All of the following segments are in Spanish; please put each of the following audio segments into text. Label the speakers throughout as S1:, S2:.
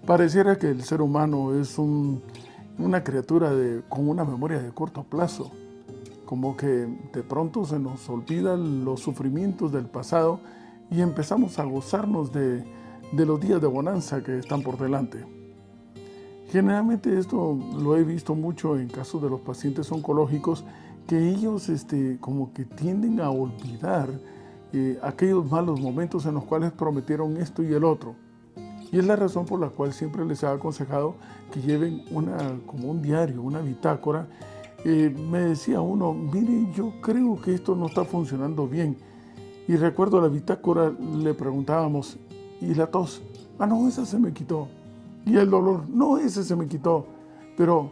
S1: Pareciera que el ser humano es una criatura con una memoria de corto plazo, como que de pronto se nos olvidan los sufrimientos del pasado y empezamos a gozarnos de los días de bonanza que están por delante. Generalmente esto lo he visto mucho en casos de los pacientes oncológicos, que ellos como que tienden a olvidar aquellos malos momentos en los cuales prometieron esto y el otro. Y es la razón por la cual siempre les he aconsejado que lleven como un diario, una bitácora. Me decía uno, mire, yo creo que esto no está funcionando bien. Y recuerdo la bitácora, le preguntábamos, ¿y la tos? Ah, no, esa se me quitó. Y el dolor, no, ese se me quitó. Pero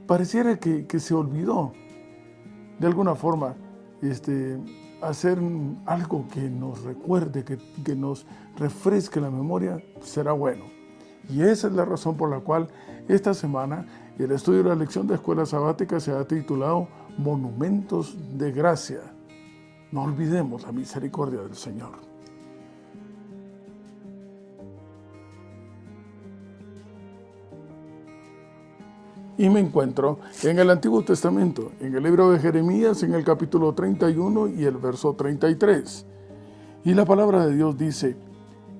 S1: pareciera que se olvidó. De alguna forma, hacer algo que nos recuerde, que nos refresque la memoria, será bueno. Y esa es la razón por la cual esta semana el estudio de la lección de escuela sabática se ha titulado Monumentos de Gracia. No olvidemos la misericordia del Señor. Y me encuentro en el Antiguo Testamento, en el libro de Jeremías, en el capítulo 31 y el verso 33. Y la palabra de Dios dice,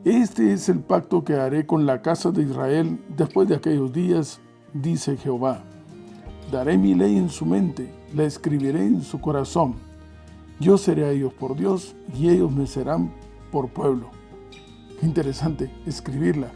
S1: este es el pacto que haré con la casa de Israel después de aquellos días, dice Jehová. Daré mi ley en su mente, la escribiré en su corazón. Yo seré a ellos por Dios y ellos me serán por pueblo. Qué interesante escribirla,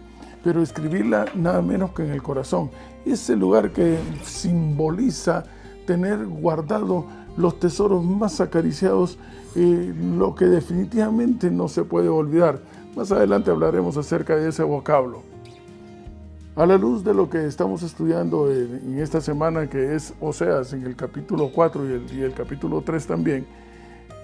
S1: pero escribirla nada menos que en el corazón. Es el lugar que simboliza tener guardado los tesoros más acariciados, lo que definitivamente no se puede olvidar. Más adelante hablaremos acerca de ese vocablo. A la luz de lo que estamos estudiando en esta semana, que es Oseas, en el capítulo 4 y el capítulo 3 también,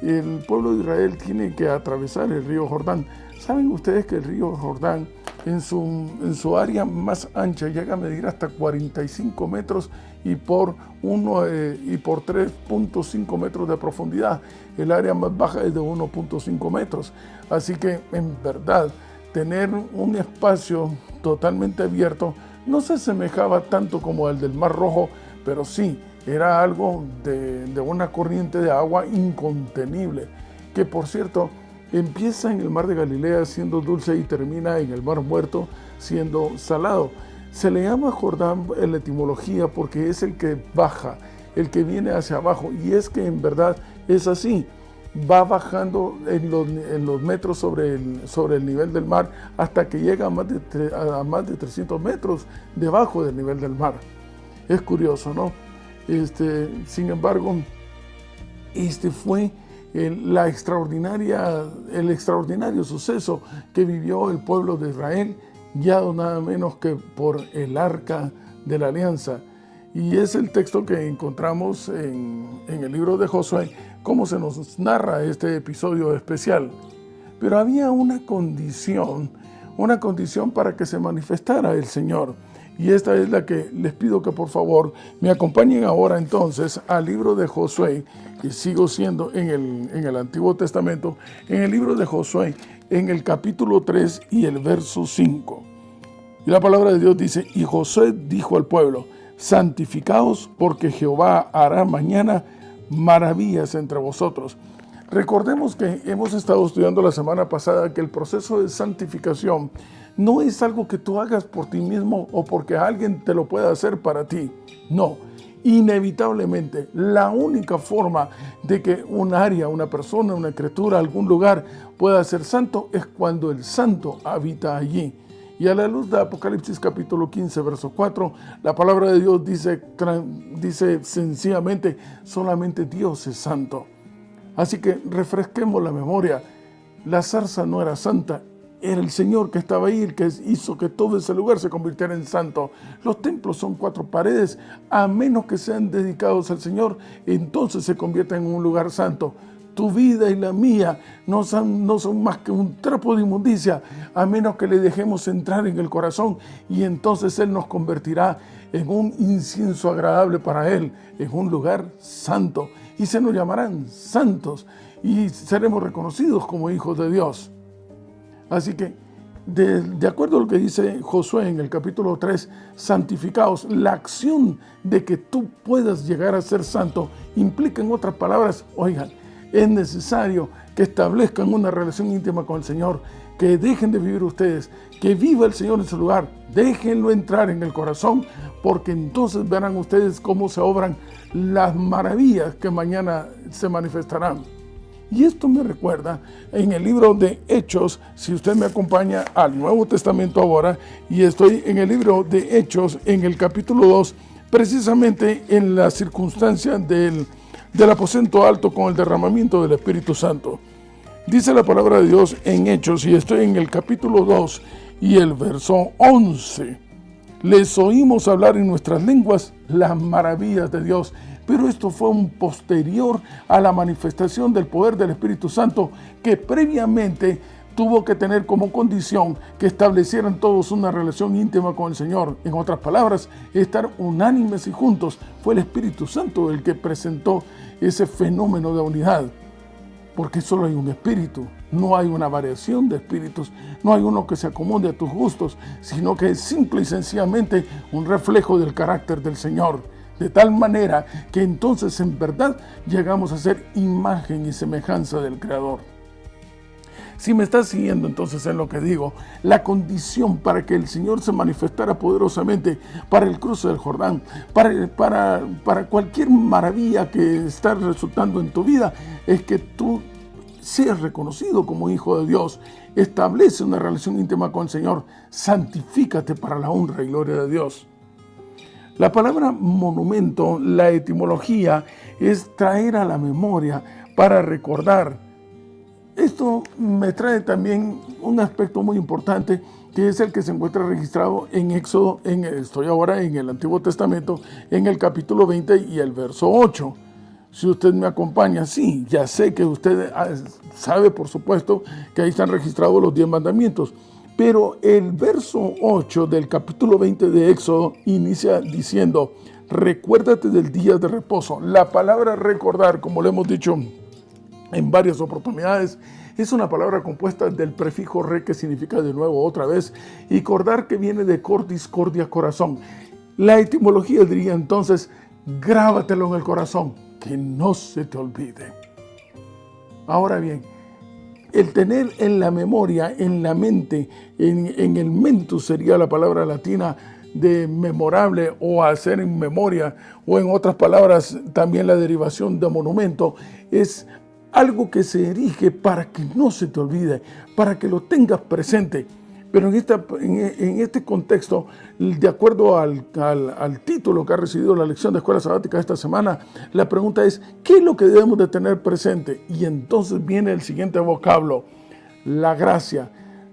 S1: el pueblo de Israel tiene que atravesar el río Jordán. ¿Saben ustedes que el río Jordán en su área más ancha llega a medir hasta 45 metros y por 3.5 metros de profundidad? El área más baja es de 1.5 metros. Así que en verdad tener un espacio totalmente abierto no se asemejaba tanto como el del Mar Rojo, pero sí era algo de una corriente de agua incontenible, que por cierto empieza en el mar de Galilea siendo dulce y termina en el mar Muerto siendo salado. Se le llama Jordán en la etimología porque es el que baja, el que viene hacia abajo, y es que en verdad es así. Va bajando en los metros sobre el nivel del mar hasta que llega a más de 300 metros debajo del nivel del mar. Es curioso, ¿no? Sin embargo, fue el extraordinario suceso que vivió el pueblo de Israel, guiado nada menos que por el Arca de la Alianza. Y es el texto que encontramos en el libro de Josué, cómo se nos narra este episodio especial. Pero había una condición para que se manifestara el Señor. Y esta es la que les pido que por favor me acompañen ahora entonces al libro de Josué, y sigo siendo en el Antiguo Testamento, en el libro de Josué, en el capítulo 3 y el verso 5. Y la palabra de Dios dice, y Josué dijo al pueblo, santificaos porque Jehová hará mañana maravillas entre vosotros. Recordemos que hemos estado estudiando la semana pasada que el proceso de santificación no es algo que tú hagas por ti mismo o porque alguien te lo pueda hacer para ti. No, inevitablemente la única forma de que un área, una persona, una criatura, algún lugar pueda ser santo es cuando el santo habita allí. Y a la luz de Apocalipsis capítulo 15, verso 4, la palabra de Dios dice sencillamente, solamente Dios es santo. Así que refresquemos la memoria. La zarza no era santa, era el Señor que estaba ahí, el que hizo que todo ese lugar se convirtiera en santo. Los templos son 4 paredes, a menos que sean dedicados al Señor, entonces se convierten en un lugar santo. Tu vida y la mía no son más que un trapo de inmundicia, a menos que le dejemos entrar en el corazón, y entonces Él nos convertirá en un incienso agradable para Él, en un lugar santo, y se nos llamarán santos, y seremos reconocidos como hijos de Dios. Así que de acuerdo a lo que dice Josué en el capítulo 3, santificaos. La acción de que tú puedas llegar a ser santo implica, en otras palabras, oigan, es necesario que establezcan una relación íntima con el Señor, que dejen de vivir ustedes, que viva el Señor en su lugar, déjenlo entrar en el corazón, porque entonces verán ustedes cómo se obran las maravillas que mañana se manifestarán. Y esto me recuerda en el libro de Hechos, si usted me acompaña al Nuevo Testamento ahora, y estoy en el libro de Hechos, en el capítulo 2, precisamente en la circunstancia del aposento alto con el derramamiento del Espíritu Santo. Dice la palabra de Dios en Hechos, y estoy en el capítulo 2 y el verso 11. Les oímos hablar en nuestras lenguas las maravillas de Dios. Pero esto fue un posterior a la manifestación del poder del Espíritu Santo, que previamente tuvo que tener como condición que establecieran todos una relación íntima con el Señor. En otras palabras, estar unánimes y juntos. Fue el Espíritu Santo el que presentó ese fenómeno de unidad. Porque solo hay un espíritu, no hay una variación de espíritus, no hay uno que se acomode a tus gustos, sino que es simple y sencillamente un reflejo del carácter del Señor. De tal manera que entonces en verdad llegamos a ser imagen y semejanza del Creador. Si me estás siguiendo entonces en lo que digo, la condición para que el Señor se manifestara poderosamente para el cruce del Jordán, para cualquier maravilla que está resultando en tu vida, es que tú seas reconocido como hijo de Dios. Establece una relación íntima con el Señor, santifícate para la honra y gloria de Dios. La palabra monumento, la etimología, es traer a la memoria para recordar. Esto me trae también un aspecto muy importante, que es el que se encuentra registrado en Éxodo, estoy ahora en el Antiguo Testamento, en el capítulo 20 y el verso 8. Si usted me acompaña, sí, ya sé que usted sabe, por supuesto, que ahí están registrados los 10 mandamientos. Pero el verso 8 del capítulo 20 de Éxodo inicia diciendo, recuérdate del día de reposo. La palabra recordar, como lo hemos dicho en varias oportunidades, es una palabra compuesta del prefijo re, que significa de nuevo, otra vez, y cordar, que viene de cordis, cordia, corazón. La etimología diría entonces, grábatelo en el corazón, que no se te olvide. Ahora bien, el tener en la memoria, en la mente, en el mentus sería la palabra latina de memorable o hacer en memoria, o en otras palabras también la derivación de monumento, es algo que se erige para que no se te olvide, para que lo tengas presente. Pero en este contexto, de acuerdo al título que ha recibido la lección de Escuela Sabática esta semana, la pregunta es, ¿qué es lo que debemos de tener presente? Y entonces viene el siguiente vocablo, la gracia.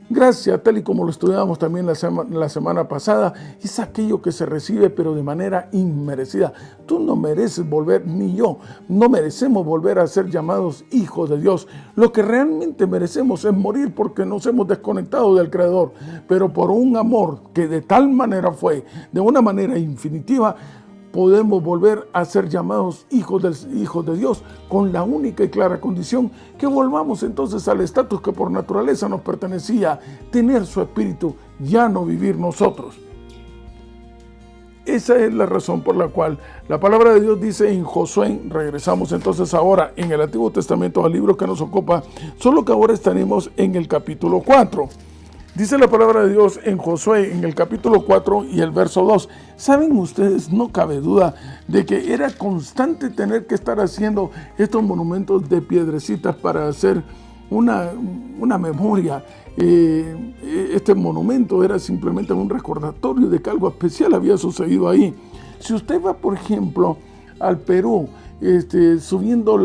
S1: Gracia, tal y como lo estudiamos también la semana pasada, es aquello que se recibe pero de manera inmerecida. Tú no mereces volver, ni yo, no merecemos volver a ser llamados hijos de Dios. Lo que realmente merecemos es morir porque nos hemos desconectado del Creador. Pero por un amor que de tal manera fue, de una manera infinitiva, podemos volver a ser llamados hijos de Dios, con la única y clara condición que volvamos entonces al estatus que por naturaleza nos pertenecía, tener su espíritu, ya no vivir nosotros. Esa es la razón por la cual la palabra de Dios dice en Josué, regresamos entonces ahora en el Antiguo Testamento al libro que nos ocupa, solo que ahora estaremos en el capítulo 4. Dice la palabra de Dios en Josué, en el capítulo 4 y el verso 2. ¿Saben ustedes? No cabe duda de que era constante tener que estar haciendo estos monumentos de piedrecitas para hacer una memoria. Este monumento era simplemente un recordatorio de que algo especial había sucedido ahí. Si usted va, por ejemplo, al Perú, subiendo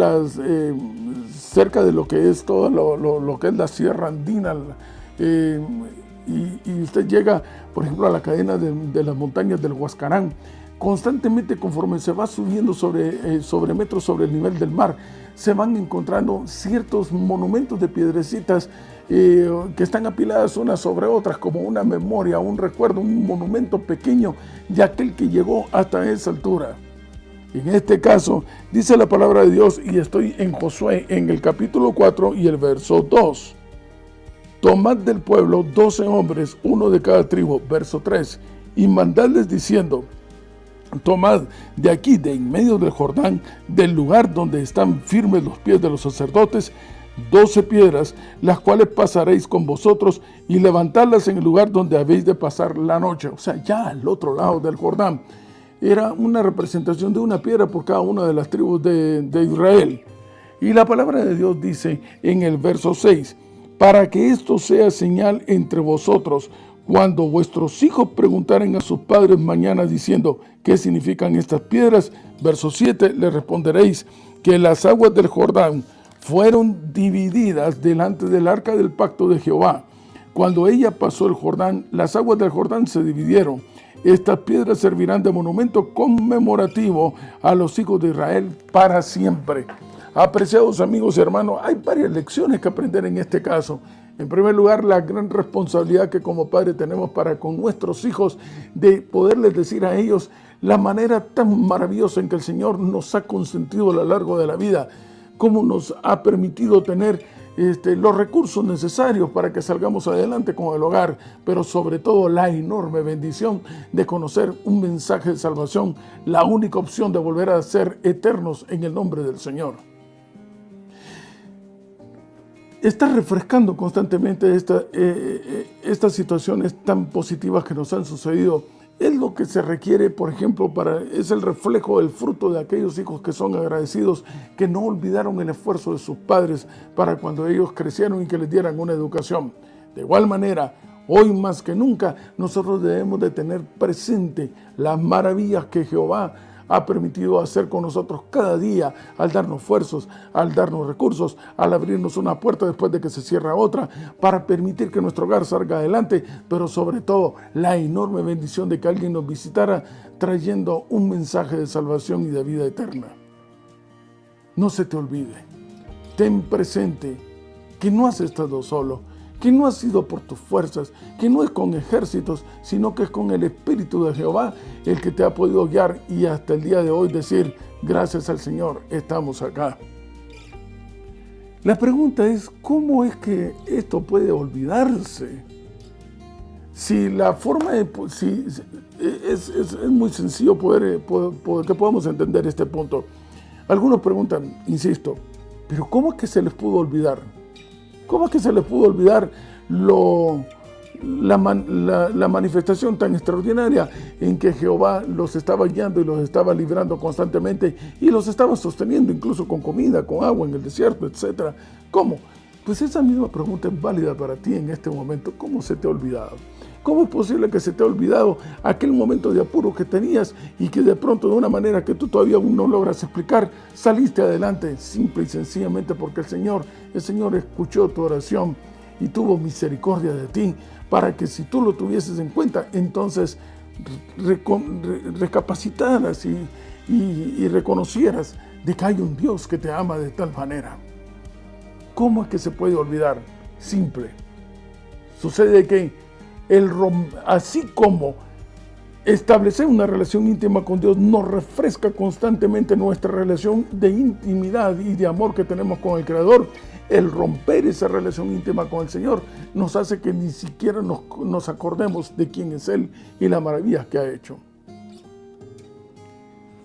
S1: cerca de lo que es todo lo que es la Sierra Andina, y usted llega, por ejemplo, a la cadena de las montañas del Huascarán, constantemente conforme se va subiendo sobre metros sobre el nivel del mar, se van encontrando ciertos monumentos de piedrecitas que están apiladas unas sobre otras como una memoria, un recuerdo, un monumento pequeño de aquel que llegó hasta esa altura. En este caso, dice la palabra de Dios, y estoy en Josué, en el capítulo 4 y el verso 2. tomad del pueblo 12 hombres, uno de cada tribu, verso 3, y mandadles diciendo, tomad de aquí, de en medio del Jordán, del lugar donde están firmes los pies de los sacerdotes, 12 piedras, las cuales pasaréis con vosotros, y levantadlas en el lugar donde habéis de pasar la noche. O sea, ya al otro lado del Jordán. Era una representación de una piedra por cada una de las tribus de Israel. Y la palabra de Dios dice en el verso 6, para que esto sea señal entre vosotros, cuando vuestros hijos preguntaren a sus padres mañana diciendo, ¿qué significan estas piedras? Verso 7, le responderéis que las aguas del Jordán fueron divididas delante del arca del pacto de Jehová. Cuando ella pasó el Jordán, las aguas del Jordán se dividieron. Estas piedras servirán de monumento conmemorativo a los hijos de Israel para siempre. Apreciados amigos y hermanos, hay varias lecciones que aprender en este caso. En primer lugar, la gran responsabilidad que como padres tenemos para con nuestros hijos de poderles decir a ellos la manera tan maravillosa en que el Señor nos ha consentido a lo largo de la vida, cómo nos ha permitido tener los recursos necesarios para que salgamos adelante con el hogar, pero sobre todo la enorme bendición de conocer un mensaje de salvación, la única opción de volver a ser eternos en el nombre del Señor. Está refrescando constantemente estas situaciones tan positivas que nos han sucedido. Es lo que se requiere, por ejemplo, es el reflejo del fruto de aquellos hijos que son agradecidos, que no olvidaron el esfuerzo de sus padres para cuando ellos crecieron y que les dieran una educación. De igual manera, hoy más que nunca, nosotros debemos de tener presente las maravillas que Jehová ha permitido hacer con nosotros cada día, al darnos fuerzas, al darnos recursos, al abrirnos una puerta después de que se cierra otra, para permitir que nuestro hogar salga adelante, pero sobre todo la enorme bendición de que alguien nos visitara trayendo un mensaje de salvación y de vida eterna. No se te olvide, ten presente que no has estado solo, que no ha sido por tus fuerzas, que no es con ejércitos, sino que es con el Espíritu de Jehová el que te ha podido guiar y hasta el día de hoy decir, gracias al Señor, estamos acá. La pregunta es, ¿cómo es que esto puede olvidarse? Si la forma es muy sencillo que podamos entender este punto. Algunos preguntan, insisto, ¿pero cómo es que se les pudo olvidar? ¿Cómo es que se les pudo olvidar la manifestación tan extraordinaria en que Jehová los estaba guiando y los estaba librando constantemente y los estaba sosteniendo incluso con comida, con agua en el desierto, etcétera? ¿Cómo? Pues esa misma pregunta es válida para ti en este momento. ¿Cómo se te ha olvidado? ¿Cómo es posible que se te ha olvidado aquel momento de apuro que tenías y que de pronto, de una manera que tú todavía aún no logras explicar, saliste adelante simple y sencillamente porque el Señor escuchó tu oración y tuvo misericordia de ti para que si tú lo tuvieses en cuenta, entonces recapacitaras y reconocieras de que hay un Dios que te ama de tal manera? ¿Cómo es que se puede olvidar? Simple. Sucede que así como establecer una relación íntima con Dios nos refresca constantemente nuestra relación de intimidad y de amor que tenemos con el Creador, el romper esa relación íntima con el Señor nos hace que ni siquiera nos acordemos de quién es Él y las maravillas que ha hecho.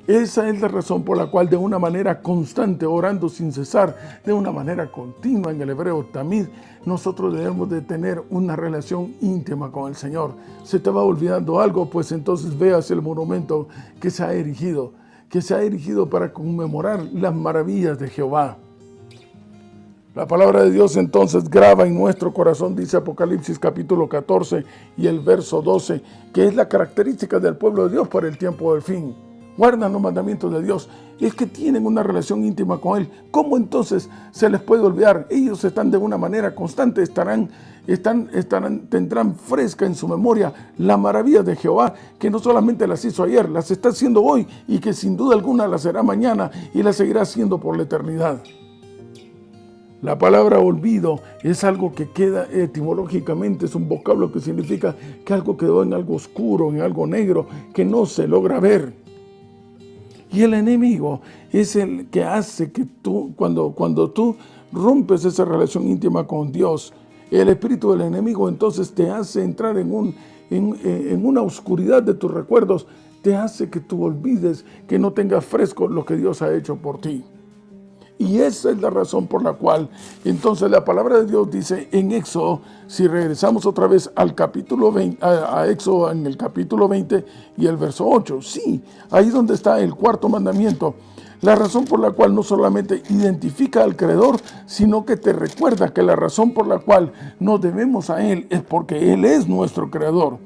S1: Esa es la razón por la cual de una manera constante, orando sin cesar, de una manera continua en el hebreo tamid, nosotros debemos de tener una relación íntima con el Señor. ¿Se te va olvidando algo? Pues entonces veas el monumento que se ha erigido para conmemorar las maravillas de Jehová. La palabra de Dios entonces graba en nuestro corazón, dice Apocalipsis capítulo 14 y el verso 12, que es la característica del pueblo de Dios para el tiempo del fin. Guardan los mandamientos de Dios, es que tienen una relación íntima con Él. ¿Cómo entonces se les puede olvidar? Ellos están de una manera constante, tendrán fresca en su memoria la maravilla de Jehová, que no solamente las hizo ayer, las está haciendo hoy y que sin duda alguna las hará mañana y las seguirá haciendo por la eternidad. La palabra olvido es algo que queda etimológicamente, es un vocablo que significa que algo quedó en algo oscuro, en algo negro, que no se logra ver. Y el enemigo es el que hace que tú, cuando tú rompes esa relación íntima con Dios, El espíritu del enemigo entonces te hace entrar en una oscuridad de tus recuerdos, te hace que tú olvides, que no tengas fresco lo que Dios ha hecho por ti. Y esa es la razón por la cual entonces la palabra de Dios dice en Éxodo, si regresamos otra vez al capítulo 20, a Éxodo en el capítulo 20 y el verso 8, sí, ahí donde está el cuarto mandamiento, la razón por la cual no solamente identifica al Creador, sino que te recuerda que la razón por la cual nos debemos a Él es porque Él es nuestro Creador.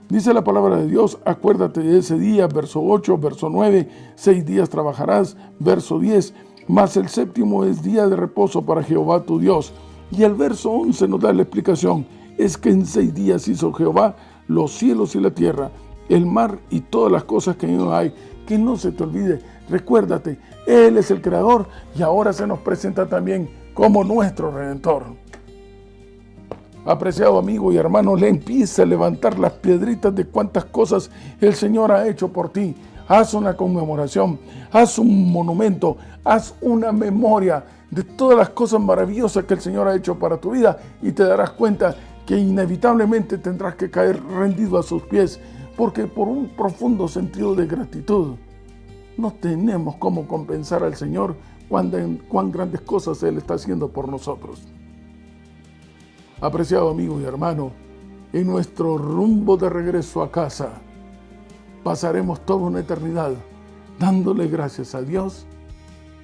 S1: Dice la palabra de Dios, acuérdate de ese día, verso 8, verso 9, 6 días trabajarás, verso 10, mas el séptimo es día de reposo para Jehová tu Dios. Y el verso 11 nos da la explicación, es que en 6 días hizo Jehová los cielos y la tierra, el mar y todas las cosas que en ellos hay. Que no se te olvide, recuérdate, Él es el Creador y ahora se nos presenta también como nuestro Redentor. Apreciado amigo y hermano, le empieza a levantar las piedritas de cuántas cosas el Señor ha hecho por ti. Haz una conmemoración, haz un monumento, haz una memoria de todas las cosas maravillosas que el Señor ha hecho para tu vida y te darás cuenta que inevitablemente tendrás que caer rendido a sus pies, porque por un profundo sentido de gratitud no tenemos cómo compensar al Señor cuán grandes cosas Él está haciendo por nosotros. Apreciado amigo y hermano, en nuestro rumbo de regreso a casa, pasaremos toda una eternidad dándole gracias a Dios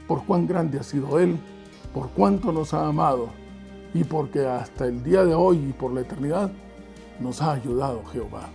S1: por cuán grande ha sido Él, por cuánto nos ha amado y porque hasta el día de hoy y por la eternidad nos ha ayudado Jehová.